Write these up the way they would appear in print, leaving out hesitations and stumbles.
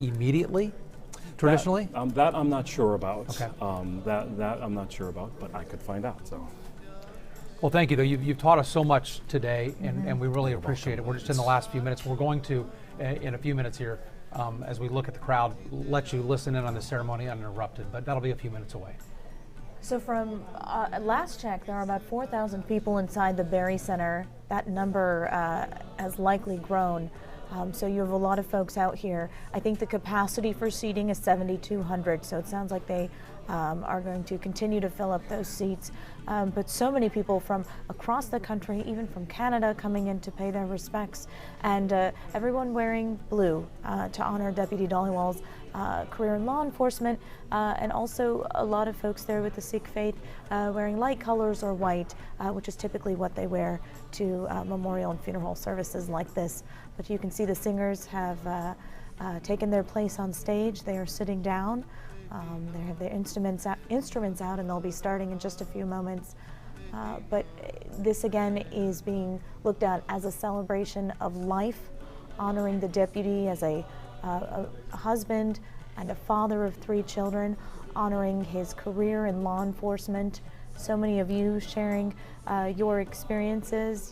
immediately, traditionally? That I'm not sure about. Okay. That I'm not sure about, but I could find out. So. Well, thank you, though. You've taught us so much today, and we really appreciate it. We're just in the last few minutes. We're going to, in a few minutes here, as we look at the crowd, let you listen in on the ceremony uninterrupted, but that'll be a few minutes away. So from last check, there are about 4,000 people inside the Berry Center. That number has likely grown. So you have a lot of folks out here. I think the capacity for seating is 7,200, so it sounds like they are going to continue to fill up those seats. But so many people from across the country, even from Canada, coming in to pay their respects. And everyone wearing blue to honor Deputy Dhaliwal's career in law enforcement, and also a lot of folks there with the Sikh faith wearing light colors or white, which is typically what they wear to memorial and funeral services like this. But you can see the singers have taken their place on stage. They are sitting down. They have their instruments out, and they'll be starting in just a few moments. But this again is being looked at as a celebration of life, honoring the deputy as a husband and a father of 3 children, honoring his career in law enforcement. So many of you sharing your experiences,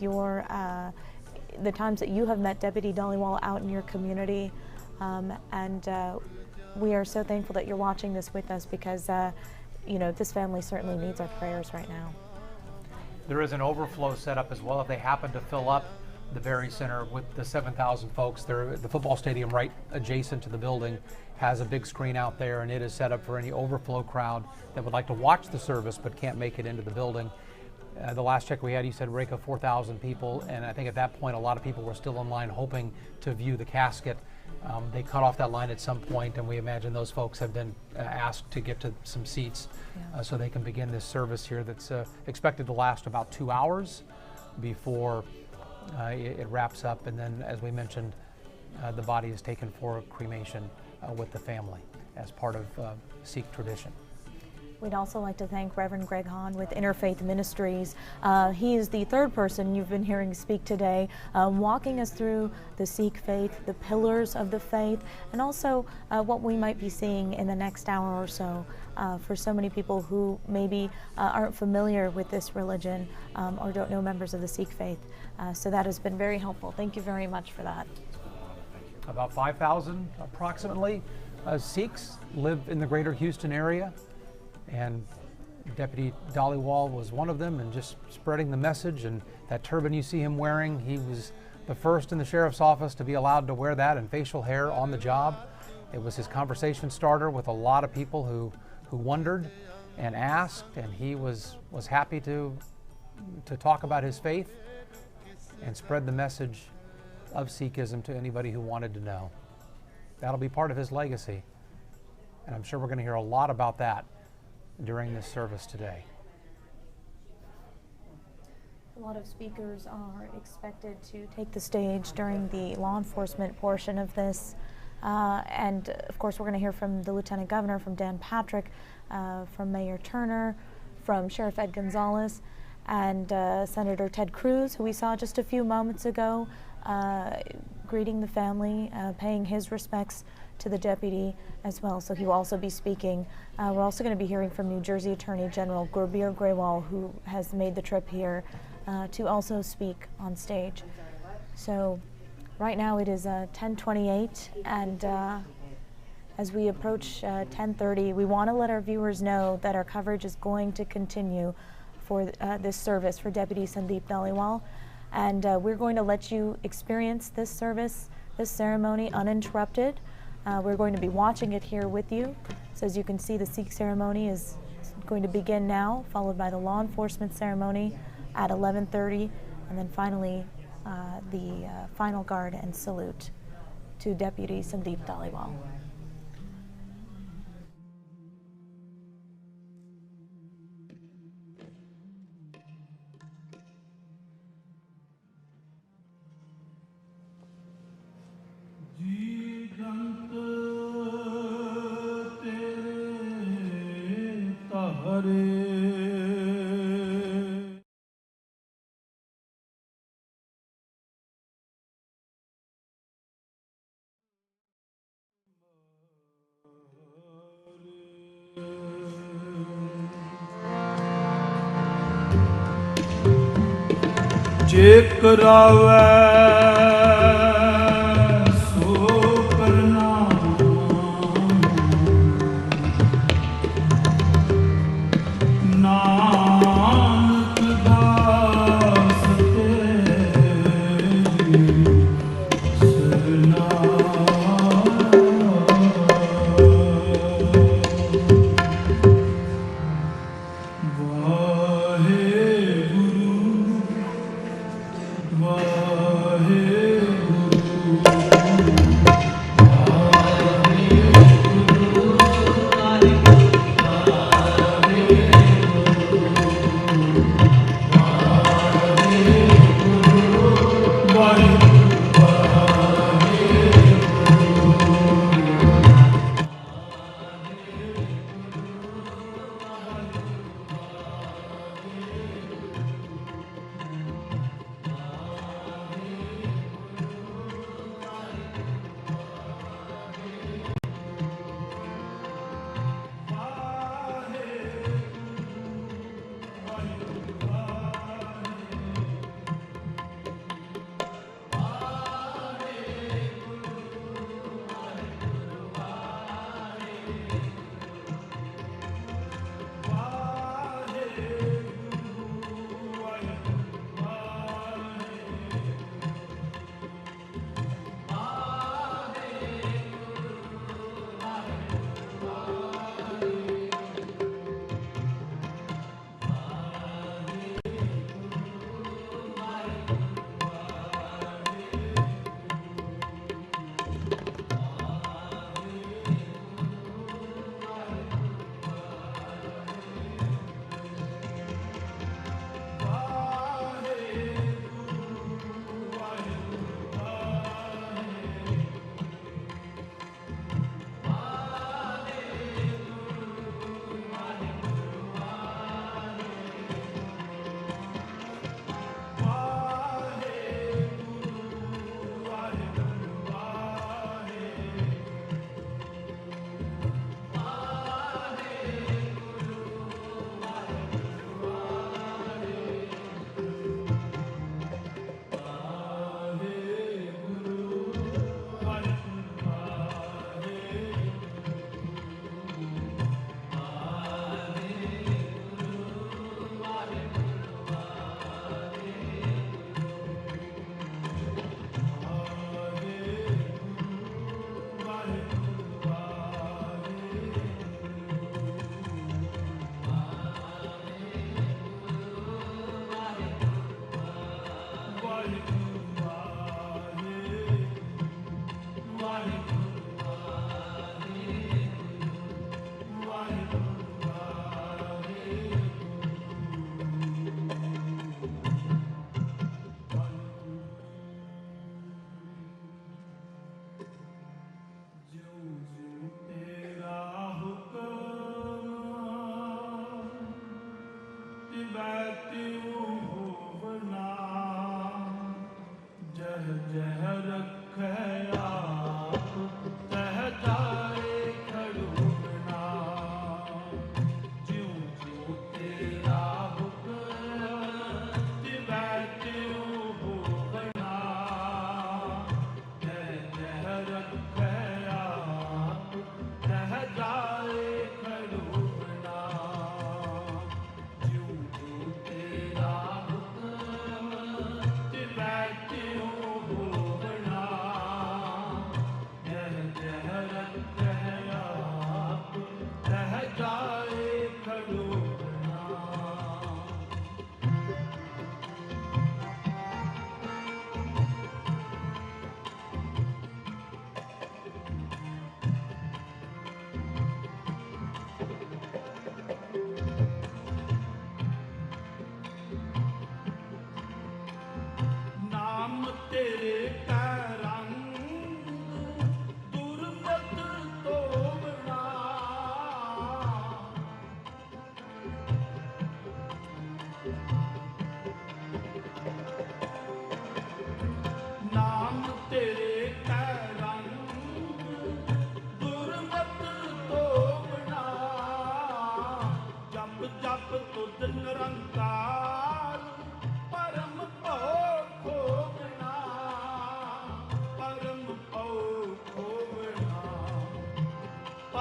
the times that you have met Deputy Dhaliwal out in your community, and we are so thankful that you're watching this with us, because this family certainly needs our prayers right now. There is an overflow set up as well if they happen to fill up the Berry Center with the 7,000 folks. The football stadium right adjacent to the building has a big screen out there, and it is set up for any overflow crowd that would like to watch the service but can't make it into the building. The last check we had, you said, Reka, 4,000 people, and I think at that point a lot of people were still in line hoping to view the casket. They cut off that line at some point, and we imagine those folks have been asked to get to some seats so they can begin this service here that's expected to last about 2 hours before it wraps up. And then, as we mentioned, the body is taken for cremation with the family as part of Sikh tradition. We'd also like to thank Reverend Greg Hahn with Interfaith Ministries. He is the third person you've been hearing speak today, walking us through the Sikh faith, the pillars of the faith, and also what we might be seeing in the next hour or so for so many people who maybe aren't familiar with this religion or don't know members of the Sikh faith. So that has been very helpful. Thank you very much for that. About 5,000 approximately Sikhs live in the greater Houston area, and Deputy Dhaliwal was one of them, and just spreading the message. And that turban you see him wearing, he was the first in the sheriff's office to be allowed to wear that, and facial hair on the job. It was his conversation starter with a lot of people who wondered and asked, and he was happy to talk about his faith and spread the message of Sikhism to anybody who wanted to know. That'll be part of his legacy, and I'm sure we're going to hear a lot about that during this service today. A lot of speakers are expected to take the stage during the law enforcement portion of this. And of course, we're going to hear from the Lieutenant Governor, from Dan Patrick, from Mayor Turner, from Sheriff Ed Gonzalez, and Senator Ted Cruz, who we saw just a few moments ago, greeting the family, paying his respects to the deputy as well. So he will also be speaking. We're also going to be hearing from New Jersey Attorney General Gurbir Grewal, who has made the trip here to also speak on stage. So right now it is 10:28, and as we approach 10:30, we want to let our viewers know that our coverage is going to continue for this service for Deputy Sandeep Dhaliwal. And we're going to let you experience this service, this ceremony, uninterrupted. We're going to be watching it here with you. So as you can see, the Sikh ceremony is going to begin now, followed by the law enforcement ceremony at 11:30, and then finally the final guard and salute to Deputy Sandeep Dhaliwal. ਕਰਾਵੇ ਸੋ ਪ੍ਰਣਾਮ ਨਾਨਕ ਦਾਸ ਤੇਰੀ ਸਰਨਾ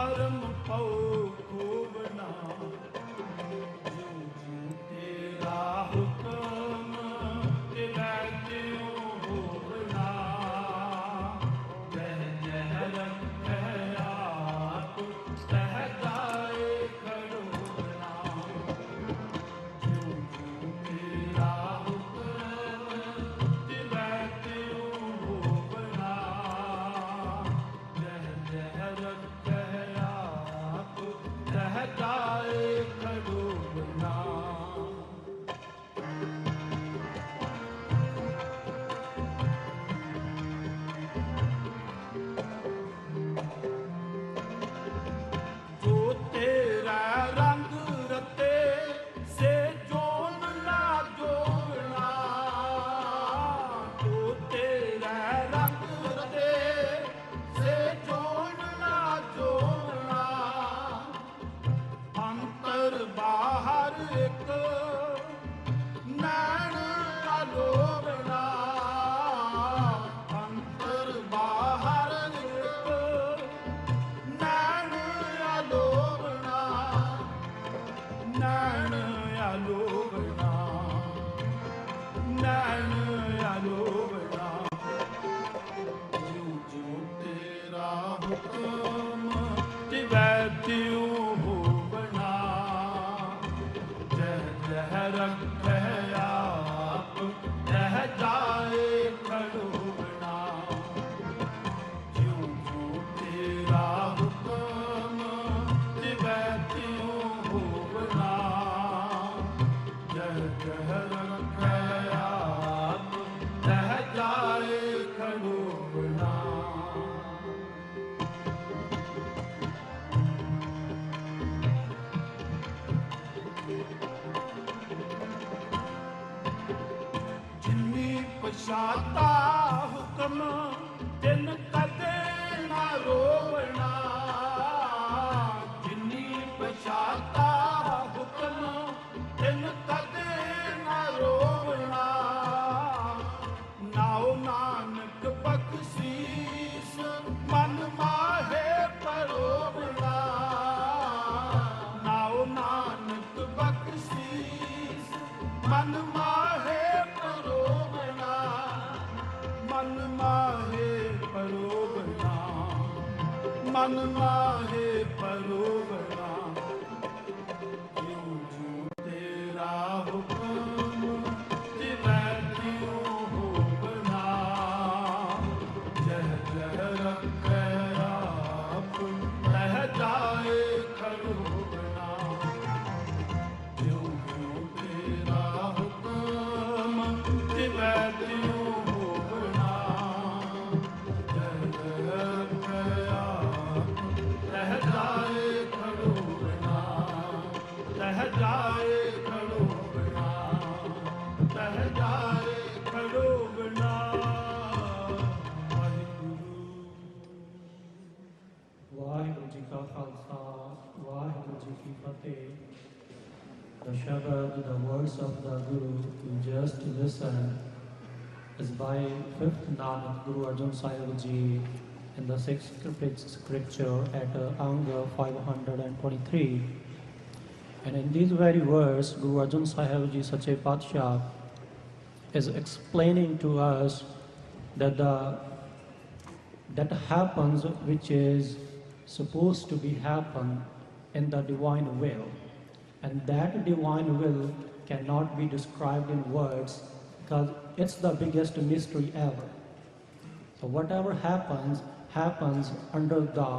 ਕਰਮ ਪਉ ਖੋਵਣਾ ਜੋ ਜੋ ਤੇਰਾ ਹੁਕਮ ਤਿਵੈ ਤਿਉ ਹੋਵਣਾ ਜਹ ਜਹ ਰੱਖੈ ਆਪ ਤਹ ਜਾਏ ਖੜੋਵਣਾ ਜੋ ਜੋ ਤੇਰਾ ਹੁਕਮ ਤਿਵੈ ਤਿਉ ਹੋਵਣਾ ਜਹ ਜਹ ਰੱਖੈ ਆਪ ਤਹ ਜਾਏ ਖੜੋਵਣਾ ਜੋ ਤੇਰਾ ਰੰਗ ਰਤੇ ਸੇ ਜੋਨ ਨਾ ਜੋਗਣਾ ਜੋ ਤੇਰਾ ਰੰਗ ਰਤੇ ਸੇ ਜੋਨ ਨਾ ਜੋਗਣਾ ਅੰਤਰ ਬਾਹਰ ਇੱਕ ਨੈਣ ਅਲੋਗਣਾ ਅੰਤਰ ਬਾਹਰ ਇੱਕ ਨੈਣ ਅਲੋਗਣਾ ਨੈਣ ਅਲੋਗਣਾ ਨੈਣ ਅਲੋਗਣਾ ਜਿਉ ਜਿਉ ਤੇਰਾ ਹੁਕਮ ਤਿਵੈ ਤਿਉ ਹੋਵਣਾ ਜਹ ਜਹ ਰੱਖੈ ਆਪ ਤਹ ਜਾਏ ਖੜੋਵਣਾ ਜਿਉ ਜਿਉ ਤੇਰਾ ਹੁਕਮ ਤਿਵੈ ਤਿਉ ਹੋਵਣਾ ਜਹ ਜਹ ਰੱਖੈ ਆਪ ਤਹ ਜਾਏ ਖੜੋਵਣਾ ਜਿਨੀ ਪਛਾਤਾ ਹੁਕਮ ਤਿਨ ਕਦੇ ਨਾ ਰੋਵਣਾ ਜਿਨੀ ਪਛਾਤਾ ਹੁਕਮ ਤਿਨ ਕਦੇ ਨਾ ਰੋਵਣਾ ਨਾਉ ਨਾਨਕ ਬਖਸ਼ੀਸ ਮਨ ਮਾਹੇ ਪਰੋਵਣਾ ਨਾਉ ਨਾਨਕ ਬਖਸ਼ੀਸ ਮਨ ਮਾਹੇ ਪਰੋਵਣਾ ਮਨ ਮਾਹੇ ਪਰੋਵਣਾ ਮਨ ਮਾਹੇ ਪਰੋਵਣਾ ਜਿਉ ਜਿਉ ਤੇਰਾ ਹੁਕਮ ਤਿਵੈ ਤਿਉ ਹੋਵਣਾ ਜਹ ਜਹ ਰੱਖੈ ਆਪ ਤਹ ਜਾਏ ਖੜੋਵਣਾ ਜਿਉ ਜਿਉ ਤੇਰਾ ਹੁਕਮ ਤਿਵੈ ਤਿਉ ਹੋਵਣਾ ਜਹ ਜਹ ਰੱਖੈ ਆਪ ਤਹ ਜਾਏ ਖੜੋਵਣਾ ਤਹ ਜਾਏ ਖੜੋਵਣਾ ਤਹ ਜਾਏ ਖੜੋਵਣਾ ਵਾਹਿਗੁਰੂ ਵਾਹਿਗੁਰੂ ਜੀ ਕਾ ਖਾਲਸਾ ਵਾਹਿਗੁਰੂ ਜੀ ਕੀ ਫਤਿਹ The Shabad, the words of the Guru you just listened is by 5th Nanak Guru Arjan Sahib Ji in the 6th scripture at Anga 523. And in these very words, Guru Arjan Sahib Ji Sache Patsha is explaining to us that that happens which is supposed to be happen in the divine will. And that divine will cannot be described in words because it's the biggest mystery ever. So whatever happens, happens under the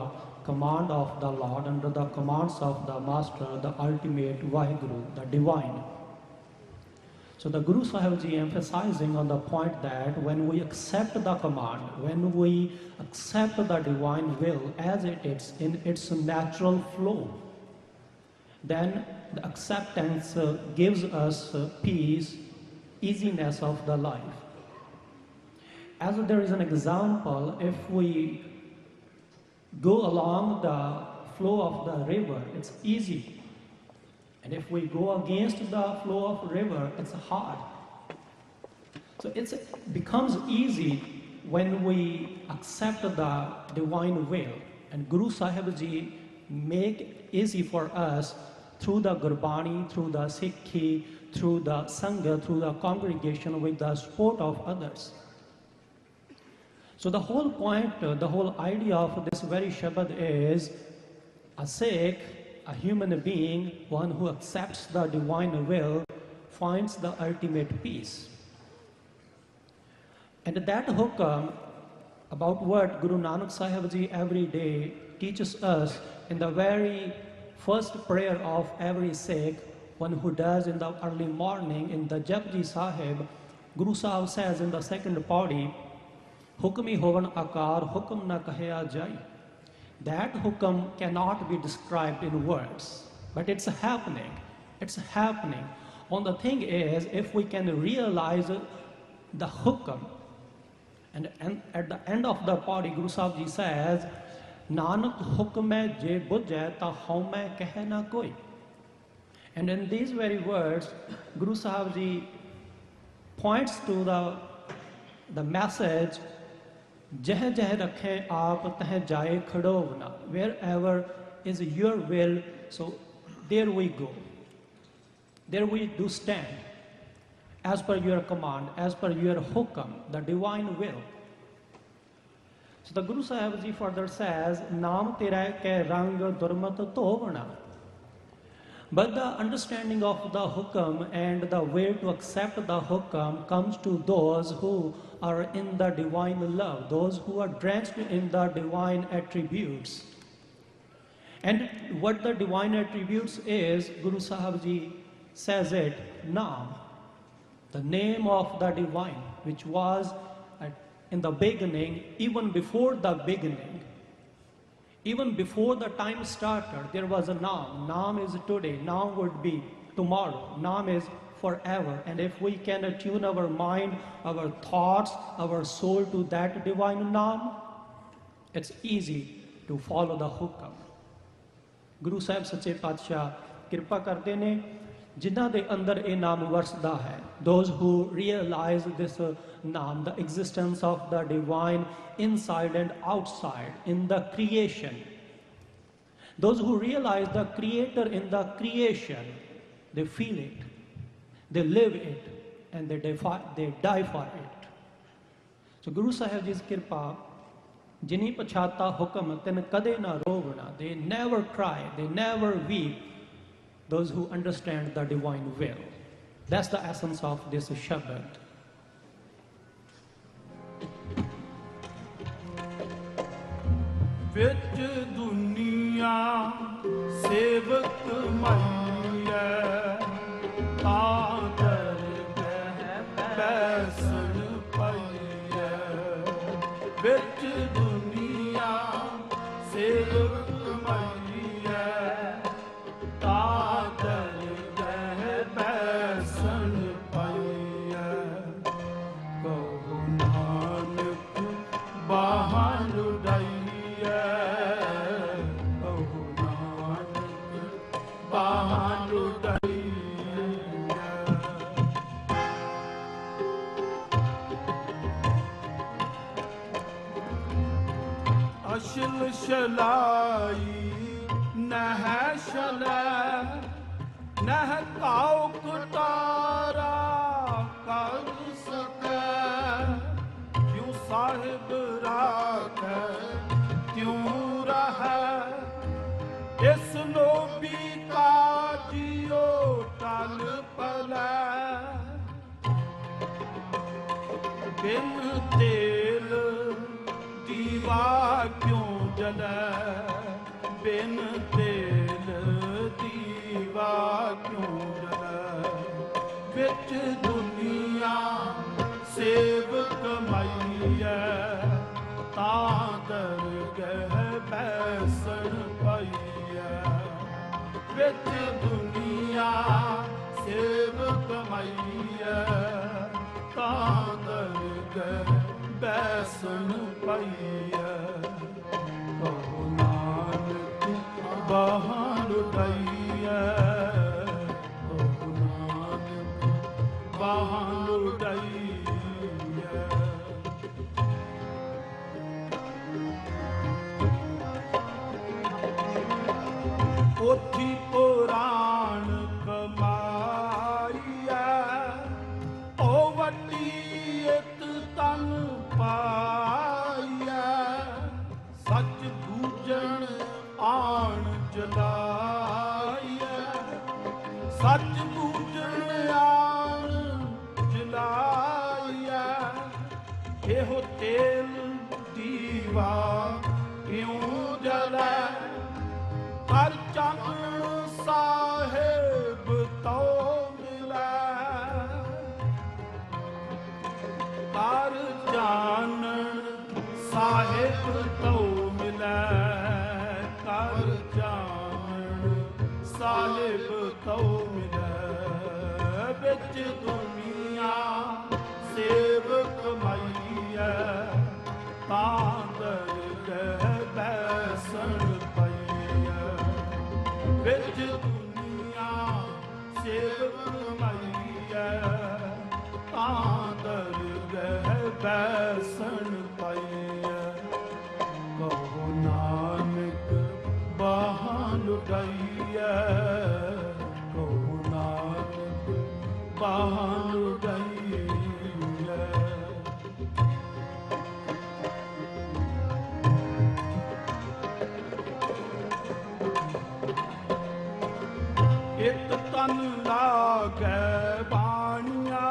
command of the Lord, under the commands of the Master, the ultimate Vaheguru, the divine. So the Guru Sahib Ji emphasizing on the point that when we accept the command, when we accept the divine will as it is in its natural flow, then the acceptance gives us peace, easiness of the life. As there is an example, if we go along the flow of the river, it's easy. And if we go against the flow of river, it's hard. So it becomes easy when we accept the divine will. And Guru Sahib Ji make easy for us through the Gurbani, through the Sikhi, through the Sangha, through the congregation with the support of others. So the whole point, the whole idea of this very Shabad is a Sikh, a human being, one who accepts the divine will, finds the ultimate peace. And that hukam, about what Guru Nanak Sahib Ji every day teaches us in the very first prayer of every Sikh, one who does in the early morning in the Japji Sahib, Guru Sahib says in the second pauri, Hukmi hovan akar, hukum na kahya jai. That hukam cannot be described in words, but it's happening. It's happening. And the thing is, if we can realize the hukam, and at the end of the pauri, Guru Sahib Ji says, Nanak hukme je bujhe ta haume keh na koi. And in these very words, Guru Sahib Ji points to the message, Jeh jeh rakhe aap teh jaye khadovna. Wherever is your will, so there we go. There we do stand, as per your command, as per your hukam, the divine will. So the Guru Sahib Ji further says, Naam tera ke rang durmat tovna. But the understanding of the hukam and the way to accept the hukam comes to those who are in the divine love, those who are drenched in the divine attributes. And what the divine attributes is, Guru Sahib Ji says it, Naam, the name of the divine, which was in the beginning, even before the beginning. Even before the time started, there was a Naam. Naam is today, Naam would be tomorrow, Naam is forever. And if we can attune our mind, our thoughts, our soul to that divine Naam, it's easy to follow the hukam. Guru Sahib Sache Patsha Kirpa Karte ne, जिन्हां दे अंदर ये नाम वरसदा है, those who realize this naam, the existence of the divine inside and outside in the creation. Those who realize the creator in the creation, they feel it, they live it, and they die for it. So Guru Sahib Ji's kirpa, jini pachata hukam ten kade na rovna, they never cry, they never weep, those who understand the divine will. That's the essence of this Shabad. Vich duniya sevak maiya, ta dargah baisan paiya. Vich duniya sevak maiya, ta dargah baisan paiya. Kahu Nanak bahan udaiya. Ashil shalai nah shalai nah kau kutara kar sake kyun sahib rakhe kyun raha is lobi ka jiyo tal pala bin tel diwa kyun jala bin tel diwa kyun jala vich duniya sevak maiya ta dargah baisan paiya vich duniya sevak maiya ta dargah baisan paiya. Kahu Nanak bahan udaiya, Kahu Nanak bahan udaiya. ਪੋਥੀ ਪੁਰਾਣ ਕਮਾਈਐ, ਓ ਵੱਡੀ ਇਤ ਤਨ ਪਾਈਐ, ਸੱਚ ਬੂਝਣ ਆਣ ਜਲਾਈਐ, ਸੱਚ ਬੂਝਣ ਆਣ ਜਲਾਈਐ, ਇਹੋ ਤੇਲ ਦੀਵਾ ਇਉਂ ਜਲੈ, ਕਰ ਚਾਨਣ ਸਾਹਿਬ ਤੋ ਮਿਲੈ, ਕਰ ਚਾਨਣ ਸਾਹਿਬ ਤੋ ਮਿਲੈ, ਕਰ ਚਾਨਣ ਸਾਹਿਬ ਤੋ ਮਿਲੈ, ਵਿੱਚ ਦੁਨੀਆ ਸੇਵਕ ਮਾਈਐ, ਤਾਂ ਦਰਗਹਿ ਬੈਸਣ ਪਈਐ, ਵਿੱਚ ਦੁਨੀਆ ਸੇਵਕ ਮਾਈਐ, ਤਾਂ ਦਰਗਹਿ ਬੈਸਣ ਪਈਐ, ਕਹੋ ਨਾਨਕ ਬਾਹਾਂ ਲੁਟਾਈਐ, ਕਹੋ ਨਾਨਕ ਬਾਹਾਂ ਲੁਟਾਈਐ। ਇਤ ਤਨ ਲਾਗੈ ਬਾਣੀਆ,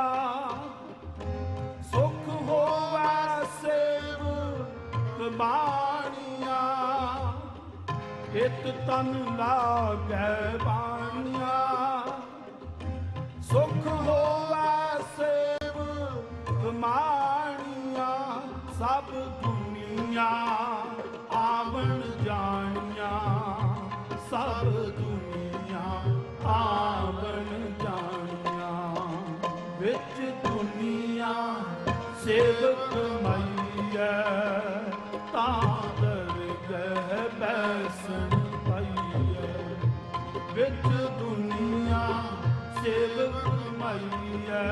ਸੁਖ ਹੋਵੈ ਸੇਵ ਬਾਣੀਆ, ਇਤ ਤਨ ਲਾਗੈ ਬਾਣੀਆ, ਸੁਖ ਹੋਵੈ ਸੇਵ ਬਾਣੀਆ, ਸਭ ਦੁਨੀਆ ਆਵਣ ਜਾਣੀਆਂ, ਸਭ ਦੁਨੀਆ ਆਵਣ ਜਾਣੀਆਂ, ਵਿੱਚ ਦੁਨੀਆ ਸੇਵਕ ਮਾਈਐ, ਤਾਂ ਦਰਗਹਿ ਬੈਸਣ ਪਈਐ, ਵਿੱਚ ਦੁਨੀਆ ਸੇਵਕ ਮਾਈਐ,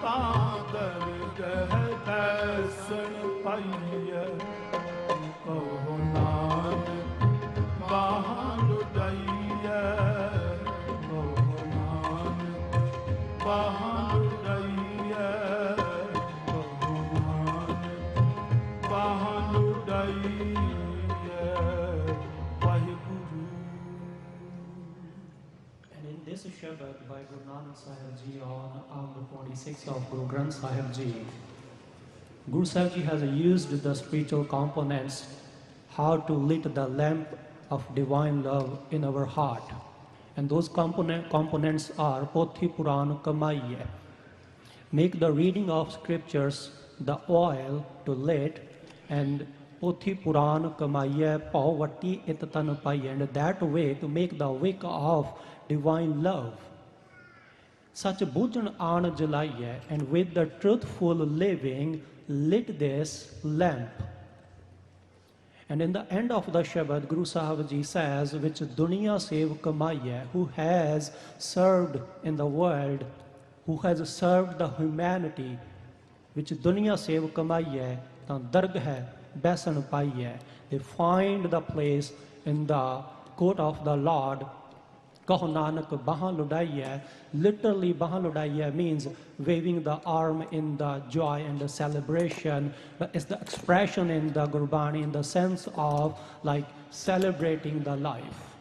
ਤਾਂ ਦਰਗਹਿ ਬੈਸਣ ਪਈਐ, ਕਹੋ ਨਾਨਕ ਬਾਹਾਂ ਲੁਟਾਈਐ, ਕਹੋ ਨਾਨਕ ਬਾਹਾਂ ਲੁਟਾਈਐ, ਕਹੋ ਨਾਨਕ ਬਾਹਾਂ ਲੁਟਾਈਐ, Waheguru. And in this Shabad by Guru Nanak Sahib Ji on the 46th of Guru Granth Sahib Ji, Guru Sahib Ji has used the spiritual components how to lit the lamp of divine love in our heart. And those components are Pothi Puran Kamaiye. Make the reading of scriptures the oil to lit, and Pothi Puran Kamaiye Pavati Itatan Pai, and that way to make the wick of divine love. Such Bhujan An Jalaiye, and with the truthful living lit this lamp. And in the end of the Shabad, Guru Sahib Ji says, which Duniya Sev Kamaiye, who has served in the world, who has served the humanity, which Duniya Sev Kamaiye, the Dargah Besan Paiye, they find the place in the court of the Lord. Kaho Nanak Bahan Ludaiya, literally Bahan Ludaiya means waving the arm in the joy and the celebration, but it's the expression in the Gurbani in the sense of like celebrating the life.